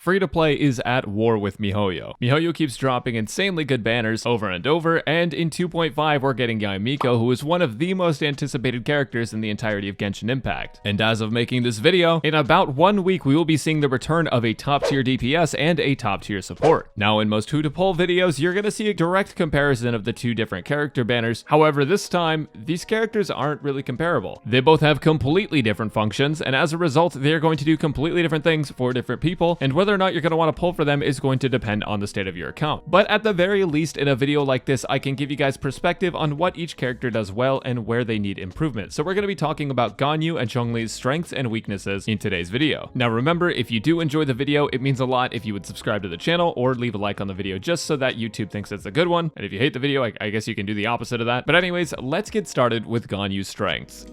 Free-to-play is at war with MiHoYo. MiHoYo keeps dropping insanely good banners over and over, and in 2.5 we're getting Yamiko, who is one of the most anticipated characters in the entirety of Genshin Impact. And as of making this video, in about 1 week we will be seeing the return of a top-tier DPS and a top-tier support. Now in most who-to-pull videos, you're gonna see a direct comparison of the two different character banners. However, this time, these characters aren't really comparable. They both have completely different functions, and as a result, they're going to do completely different things for different people, and whether or not you're going to want to pull for them is going to depend on the state of your account. But at the very least, in a video like this, I can give you guys perspective on what each character does well and where they need improvement. So we're going to be talking about Ganyu and Zhongli's strengths and weaknesses in today's video. Now remember, if you do enjoy the video, it means a lot if you would subscribe to the channel or leave a like on the video just so that YouTube thinks it's a good one. And if you hate the video, I guess you can do the opposite of that. But anyways, let's get started with Ganyu's strengths.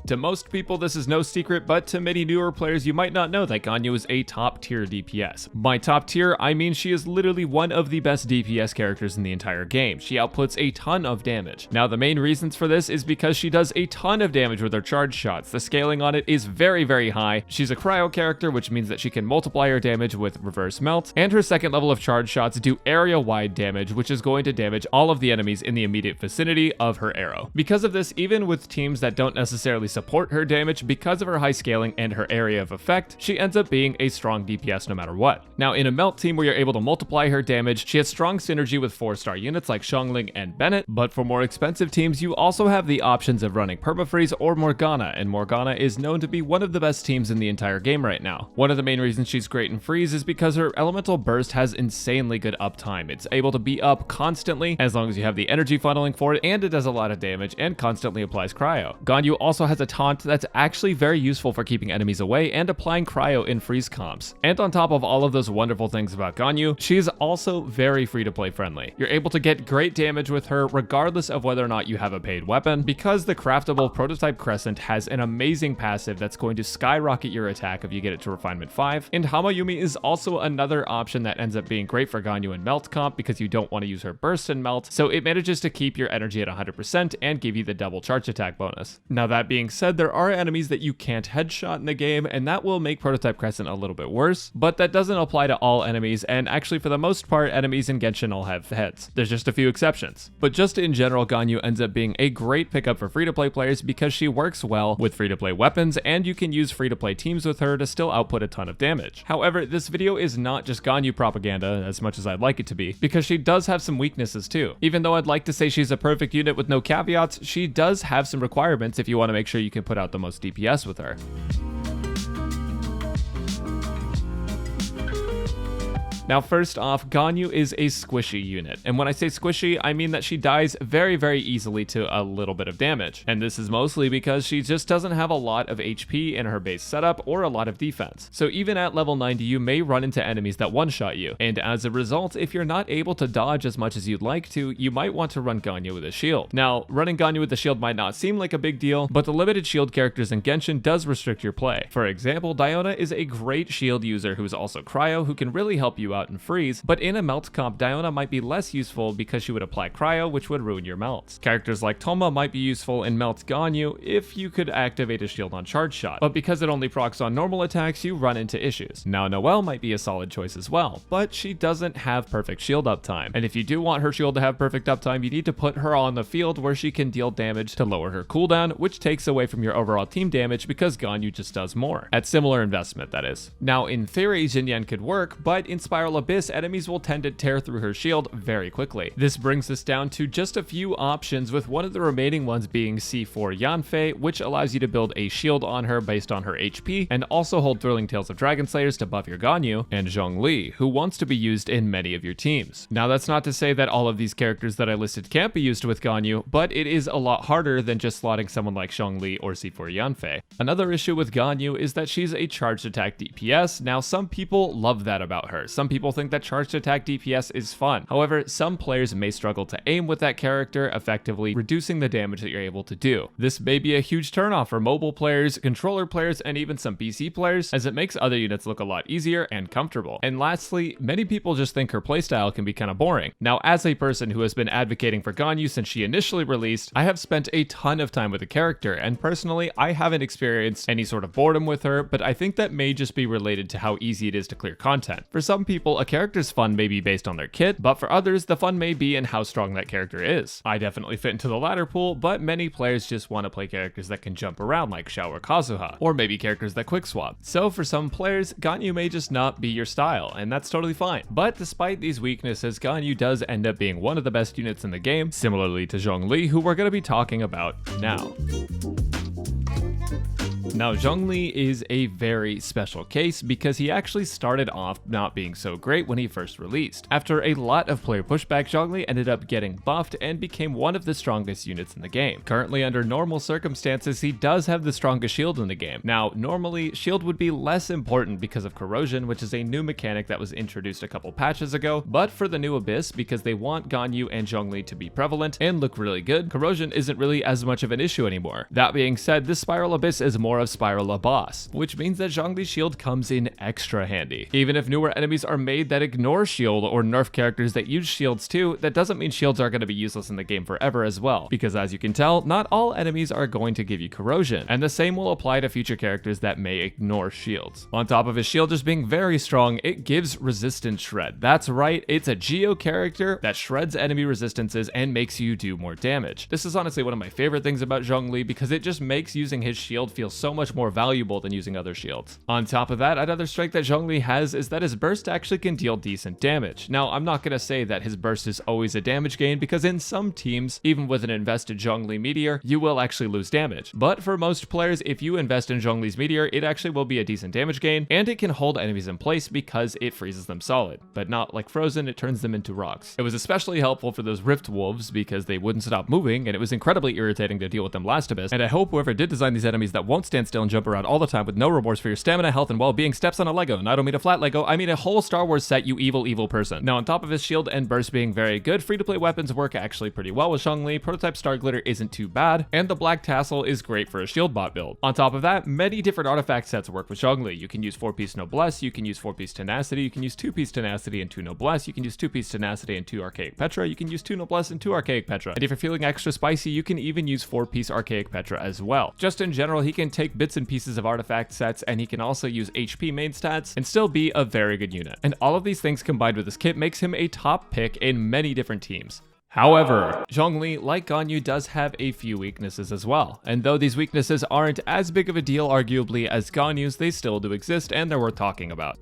To most people, this is no secret, but to many newer players, you might not know that Ganyu is a top tier DPS. By top tier, I mean she is literally one of the best DPS characters in the entire game. She outputs a ton of damage. Now, the main reasons for this is because she does a ton of damage with her charge shots. The scaling on it is very, very high. She's a cryo character, which means that she can multiply her damage with reverse melt, and her second level of charge shots do area-wide damage, which is going to damage all of the enemies in the immediate vicinity of her arrow. Because of this, even with teams that don't necessarily support her damage, because of her high scaling and her area of effect, she ends up being a strong DPS no matter what. Now, in a melt team where you're able to multiply her damage, she has strong synergy with 4-star units like Xiangling and Bennett, but for more expensive teams, you also have the options of running Permafreeze or Morgana, and Morgana is known to be one of the best teams in the entire game right now. One of the main reasons she's great in Freeze is because her elemental burst has insanely good uptime. It's able to be up constantly as long as you have the energy funneling for it, and it does a lot of damage and constantly applies cryo. Ganyu also has a taunt that's actually very useful for keeping enemies away and applying cryo in freeze comps. And on top of all of those wonderful things about Ganyu, she's also very free-to-play friendly. You're able to get great damage with her regardless of whether or not you have a paid weapon, because the craftable prototype Crescent has an amazing passive that's going to skyrocket your attack if you get it to refinement 5, and Hamayumi is also another option that ends up being great for Ganyu in melt comp because you don't want to use her burst and melt, so it manages to keep your energy at 100% and give you the double charge attack bonus. Now that being said, there are enemies that you can't headshot in the game, and that will make Prototype Crescent a little bit worse, but that doesn't apply to all enemies, and actually for the most part, enemies in Genshin all have heads. There's just a few exceptions. But just in general, Ganyu ends up being a great pickup for free-to-play players because she works well with free-to-play weapons, and you can use free-to-play teams with her to still output a ton of damage. However, this video is not just Ganyu propaganda, as much as I'd like it to be, because she does have some weaknesses too. Even though I'd like to say she's a perfect unit with no caveats, she does have some requirements if you want to make sure you can put out the most DPS with her. Now first off, Ganyu is a squishy unit, and when I say squishy, I mean that she dies very, very easily to a little bit of damage, and this is mostly because she just doesn't have a lot of HP in her base setup or a lot of defense. So even at level 90, you may run into enemies that one-shot you, and as a result, if you're not able to dodge as much as you'd like to, you might want to run Ganyu with a shield. Now, running Ganyu with a shield might not seem like a big deal, but the limited shield characters in Genshin does restrict your play. For example, Diona is a great shield user who is also cryo, who can really help you out in freeze, but in a melt comp, Diona might be less useful because she would apply cryo, which would ruin your melts. Characters like Toma might be useful in melt Ganyu if you could activate a shield on charge shot, but because it only procs on normal attacks, you run into issues. Now Noelle might be a solid choice as well, but she doesn't have perfect shield uptime, and if you do want her shield to have perfect uptime, you need to put her on the field where she can deal damage to lower her cooldown, which takes away from your overall team damage because Ganyu just does more. At similar investment, that is. Now in theory, Xinyan could work, but in Spiral Abyss, enemies will tend to tear through her shield very quickly. This brings us down to just a few options, with one of the remaining ones being C4 Yanfei, which allows you to build a shield on her based on her HP, and also hold Thrilling Tales of Dragon Slayers to buff your Ganyu, and Zhongli, who wants to be used in many of your teams. Now that's not to say that all of these characters that I listed can't be used with Ganyu, but it is a lot harder than just slotting someone like Zhongli or C4 Yanfei. Another issue with Ganyu is that she's a charged attack DPS. Now some people love that about her. Some people think that charged attack DPS is fun. However, some players may struggle to aim with that character, effectively reducing the damage that you're able to do. This may be a huge turnoff for mobile players, controller players, and even some PC players, as it makes other units look a lot easier and comfortable. And lastly, many people just think her playstyle can be kind of boring. Now, as a person who has been advocating for Ganyu since she initially released, I have spent a ton of time with the character, and personally, I haven't experienced any sort of boredom with her, but I think that may just be related to how easy it is to clear content. For some people, a character's fun may be based on their kit, but for others, the fun may be in how strong that character is. I definitely fit into the latter pool, but many players just want to play characters that can jump around like Xiao or Kazuha, or maybe characters that quick swap. So for some players, Ganyu may just not be your style, and that's totally fine. But despite these weaknesses, Ganyu does end up being one of the best units in the game, similarly to Zhongli, who we're going to be talking about now. Now, Zhongli is a very special case because he actually started off not being so great when he first released. After a lot of player pushback, Zhongli ended up getting buffed and became one of the strongest units in the game. Currently, under normal circumstances, he does have the strongest shield in the game. Now, normally, shield would be less important because of corrosion, which is a new mechanic that was introduced a couple patches ago, but for the new Abyss, because they want Ganyu and Zhongli to be prevalent and look really good, corrosion isn't really as much of an issue anymore. That being said, this Spiral Abyss is more of Spiral a boss, which means that Zhongli's shield comes in extra handy. Even if newer enemies are made that ignore shield or nerf characters that use shields too, that doesn't mean shields are going to be useless in the game forever as well, because as you can tell, not all enemies are going to give you corrosion, and the same will apply to future characters that may ignore shields. On top of his shield just being very strong, it gives resistance shred. That's right, it's a Geo character that shreds enemy resistances and makes you do more damage. This is honestly one of my favorite things about Zhongli because it just makes using his shield feel so much more valuable than using other shields. On top of that, another strength that Zhongli has is that his burst actually can deal decent damage. Now, I'm not going to say that his burst is always a damage gain because in some teams, even with an invested Zhongli meteor, you will actually lose damage. But for most players, if you invest in Zhongli's meteor, it actually will be a decent damage gain, and it can hold enemies in place because it freezes them solid. But not like Frozen, it turns them into rocks. It was especially helpful for those Rift Wolves because they wouldn't stop moving, and it was incredibly irritating to deal with them last Abyss. And I hope whoever did design these enemies that won't stand still and jump around all the time with no remorse for your stamina, health, and well-being steps on a Lego. And I don't mean a flat Lego, I mean a whole Star Wars set, you evil person. Now, on top of his shield and burst being very good, free-to-play weapons work actually pretty well with Zhongli, prototype Star Glitter isn't too bad, and the Black Tassel is great for a shield bot build. On top of that, many different artifact sets work with Zhongli. You can use 4-piece Noblesse, you can use 4-piece Tenacity, you can use 2-piece Tenacity and 2 Noblesse, you can use 2-piece Tenacity and 2 Archaic Petra, you can use 2 Noblesse and 2 Archaic Petra, and if you're feeling extra spicy, you can even use 4-piece Archaic Petra as well. Just in general, he can take bits and pieces of artifact sets, and he can also use HP main stats and still be a very good unit. And all of these things combined with his kit makes him a top pick in many different teams. However, Zhongli, like Ganyu, does have a few weaknesses as well, and though these weaknesses aren't as big of a deal arguably as Ganyu's, they still do exist and they're worth talking about.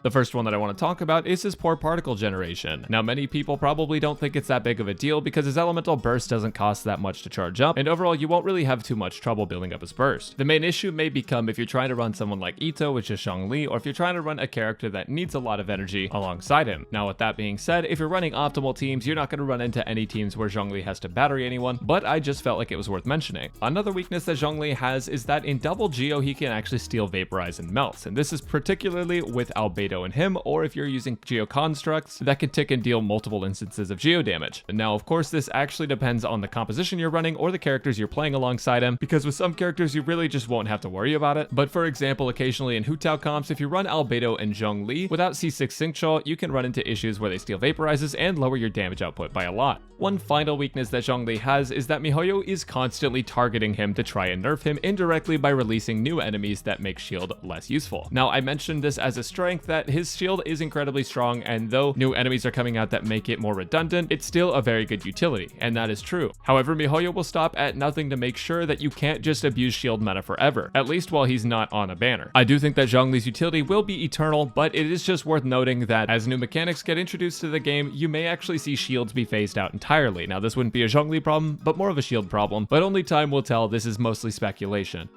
The first one that I want to talk about is his poor particle generation. Now, many people probably don't think it's that big of a deal because his elemental burst doesn't cost that much to charge up, and overall you won't really have too much trouble building up his burst. The main issue may become if you're trying to run someone like Ito, which is Zhongli, or if you're trying to run a character that needs a lot of energy alongside him. Now, with that being said, if you're running optimal teams, you're not going to run into any teams where Zhongli has to battery anyone, but I just felt like it was worth mentioning. Another weakness that Zhongli has is that in double Geo he can actually steal, vaporize, and melt, and this is particularly with Albedo and him, or if you're using Geo constructs that can tick and deal multiple instances of Geo damage. And now, of course, this actually depends on the composition you're running or the characters you're playing alongside him, because with some characters you really just won't have to worry about it. But for example, occasionally in Hu Tao comps, if you run Albedo and Zhongli without C6 Sync, you can run into issues where they steal vaporizes and lower your damage output by a lot. One final weakness that Zhongli has is that MiHoYo is constantly targeting him to try and nerf him indirectly by releasing new enemies that make shield less useful. Now, I mentioned this as a strength that his shield is incredibly strong, and though new enemies are coming out that make it more redundant, it's still a very good utility, and that is true. However, MiHoYo will stop at nothing to make sure that you can't just abuse shield meta forever, at least while he's not on a banner. I do think that Zhongli's utility will be eternal, but it is just worth noting that as new mechanics get introduced to the game, you may actually see shields be phased out entirely. Now, this wouldn't be a Zhongli problem, but more of a shield problem, but only time will tell. This is mostly speculation.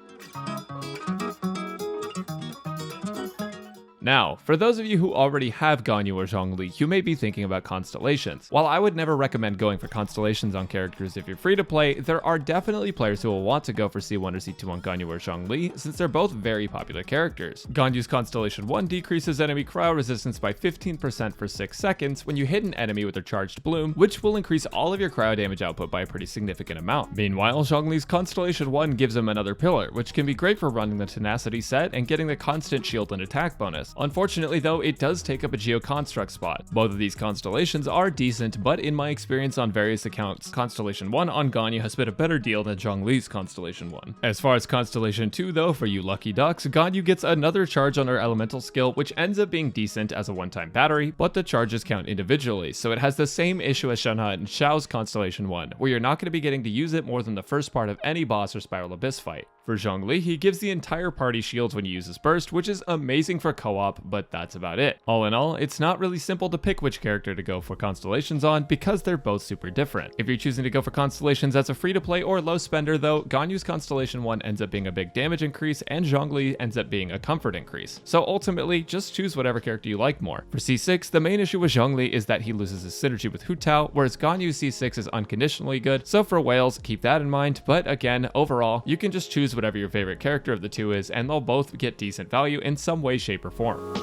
Now, for those of you who already have Ganyu or Zhongli, you may be thinking about Constellations. While I would never recommend going for Constellations on characters if you're free to play, there are definitely players who will want to go for C1 or C2 on Ganyu or Zhongli, since they're both very popular characters. Ganyu's Constellation 1 decreases enemy cryo resistance by 15% for 6 seconds when you hit an enemy with their charged bloom, which will increase all of your cryo damage output by a pretty significant amount. Meanwhile, Zhongli's Constellation 1 gives him another pillar, which can be great for running the Tenacity set and getting the constant shield and attack bonus. Unfortunately though, it does take up a Geo Construct spot. Both of these constellations are decent, but in my experience on various accounts, Constellation 1 on Ganyu has been a better deal than Zhongli's Constellation 1. As far as Constellation 2 though, for you lucky ducks, Ganyu gets another charge on her elemental skill, which ends up being decent as a one-time battery, but the charges count individually, so it has the same issue as Shenhe and Xiao's Constellation 1, where you're not going to be getting to use it more than the first part of any boss or Spiral Abyss fight. For Zhongli, he gives the entire party shields when you use his burst, which is amazing for co-op, but that's about it. All in all, it's not really simple to pick which character to go for Constellations on because they're both super different. If you're choosing to go for Constellations as a free-to-play or low spender though, Ganyu's Constellation 1 ends up being a big damage increase and Zhongli ends up being a comfort increase. So ultimately, just choose whatever character you like more. For C6, the main issue with Zhongli is that he loses his synergy with Hu Tao, whereas Ganyu's C6 is unconditionally good, so for whales, keep that in mind, but again, overall, you can just choose whatever your favorite character of the two is, and they'll both get decent value in some way, shape, or form.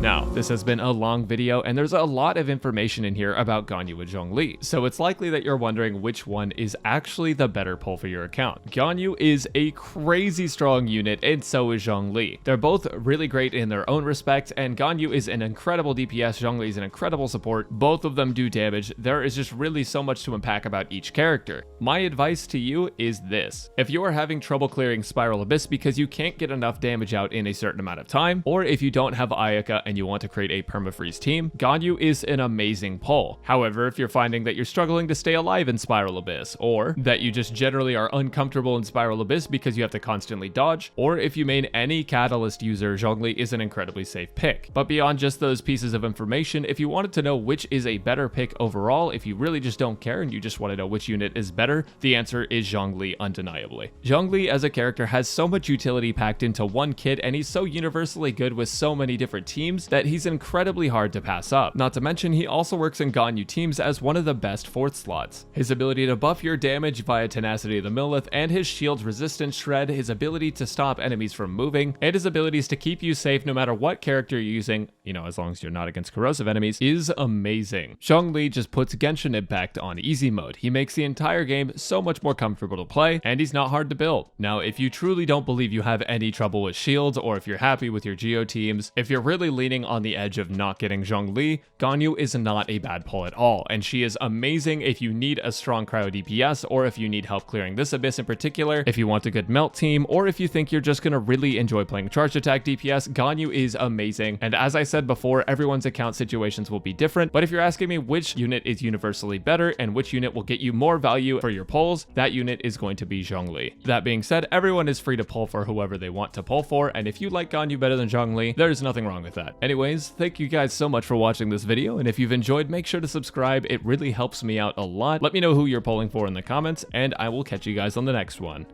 Now, this has been a long video, and there's a lot of information in here about Ganyu and Zhongli, so it's likely that you're wondering which one is actually the better pull for your account. Ganyu is a crazy strong unit, and so is Zhongli. They're both really great in their own respect, and Ganyu is an incredible DPS, Zhongli is an incredible support. Both of them do damage. There is just really so much to unpack about each character. My advice to you is this. If you are having trouble clearing Spiral Abyss because you can't get enough damage out in a certain amount of time, or if you don't have Ayaka and you want to create a permafreeze team, Ganyu is an amazing pull. However, if you're finding that you're struggling to stay alive in Spiral Abyss, or that you just generally are uncomfortable in Spiral Abyss because you have to constantly dodge, or if you main any Catalyst user, Zhongli is an incredibly safe pick. But beyond just those pieces of information, if you wanted to know which is a better pick overall, if you really just don't care and you just want to know which unit is better, the answer is Zhongli undeniably. Zhongli as a character has so much utility packed into one kit, and he's so universally good with so many different teams that he's incredibly hard to pass up. Not to mention, he also works in Ganyu teams as one of the best fourth slots. His ability to buff your damage via Tenacity of the Millith, and his shield's resistance shred, his ability to stop enemies from moving, and his abilities to keep you safe no matter what character you're using, you know, as long as you're not against corrosive enemies, is amazing. Zhongli just puts Genshin Impact on easy mode. He makes the entire game so much more comfortable to play, and he's not hard to build. Now, if you truly don't believe you have any trouble with shields, or if you're happy with your Geo teams, if you're really leaning on the edge of not getting Zhongli, Ganyu is not a bad pull at all, and she is amazing if you need a strong cryo DPS, or if you need help clearing this abyss in particular, if you want a good melt team, or if you think you're just gonna really enjoy playing charged attack DPS, Ganyu is amazing. And as I said before, everyone's account situations will be different, but if you're asking me which unit is universally better and which unit will get you more value for your pulls, that unit is going to be Zhongli. That being said, everyone is free to pull for whoever they want to pull for, and if you like Ganyu better than Zhongli, there's nothing wrong with that. Anyways, thank you guys so much for watching this video, and if you've enjoyed, make sure to subscribe. It really helps me out a lot. Let me know who you're pulling for in the comments, and I will catch you guys on the next one.